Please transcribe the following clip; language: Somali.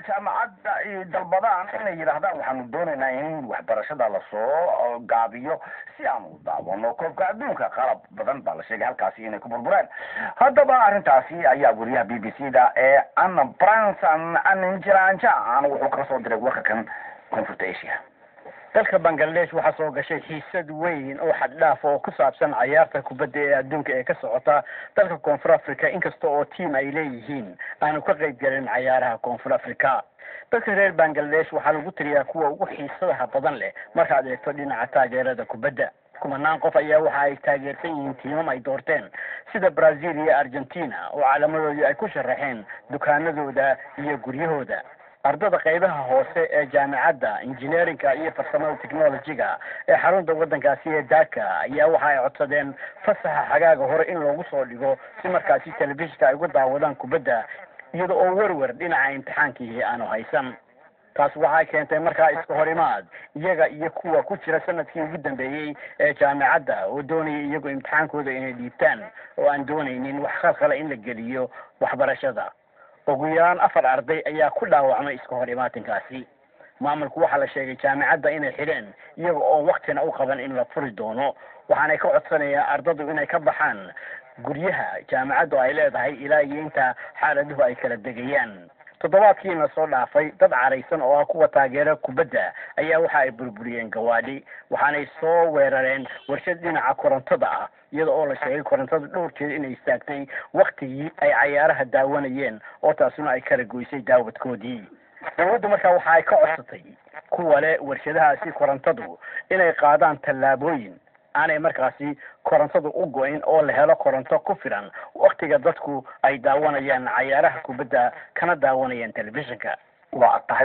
jaamacadda ay dalbadaan inay yidhaahdaan waxaanu doonaynaa in waxbarashada lasoo gaabiyo si aan u daawano koobka adduunka qalab badan baa la sheegay halkaasi inay ku burbureen haddaba arrintaasi ayaa wariyaha b b c da ee Anna Branson Anjiranja wuxuu ka soo diray warkan koonfurta Asia dalka Bangladesh waxa soo gashay xiisad weyn oo xad dhaaf oo ku saabsan ciyaarta kubadda ee adduunka ee ka socota dalka Koonfur Afrika inkasta oo team ay leeyihiin aanu ka qayb galin ciyaaraha Koonfur Afrika dadka reer Bangladesh waxa lagu tiriyaa kuwa ugu xiisadaha badan leh marka aad eegto dhinaca taageerada kubadda kumanaan qof ayaa waxa ay taageersan yihiin tiimam ay doorteen sida Brazil iyo Argentina oo calaamadoodii ay ku sharaxeen dukaanadooda iyo guryahooda ardada qaybaha hoose ee jaamacadda engineeringa iyo farsamada technology-ga ee xarunta waddankaasi ee Dhaka ayaa waxa ay codsadeen fasaxa xagaaga hore in loogu soo dhigo si markaasi telefishinka ay uga daawadaan kubadda iyada oo warwar dhinaca imtixaankii aanu haysan taas waxay keentay markaa iska horimaad iyaga iyo kuwa ku jira sanadkii ugu dambeeyay ee jaamacadda oo doonaya iyagu imtixaankooda inay dhiibtaan oo aan doonaynin wax khalkhal in la geliyo waxbarashada ugu yaraan 4 arday ayaa ku dhaawacmay iska hor imaatinkaasi maamulku waxa la sheegay jaamacadda inay xireen iyaga oo waqtina u qaban in la furi doono waxaanay ka codsanayaan ardadu inay ka baxaan guryaha jaamacaddu ay leedahay ilaa inta xaaladuhu ay kala degayaan toddobaadkiina soo dhaafay dad caraysan oo kuwa taageera kubadda ayaa waxa ay burburiyeen gawaadhi waxaanay soo weerareen warshad dhinaca korontada ah iyada oo la sheegay korontada dhowr jeer inay istaagtay waqtigii ay ciyaaraha daawanayeen oo taasuna ay kala goysay daawadkoodii dawladdu markaa waxa ay ka codsatay kuwa leh warshadahaasi korontadu inay qaadaan tallaabooyin aanay markaasi korontadu u go'in oo la helo koronto ku filan waqtiga dadku ay daawanayaan ciyaaraha kubadda kana daawanayaan telefishinka waa tahay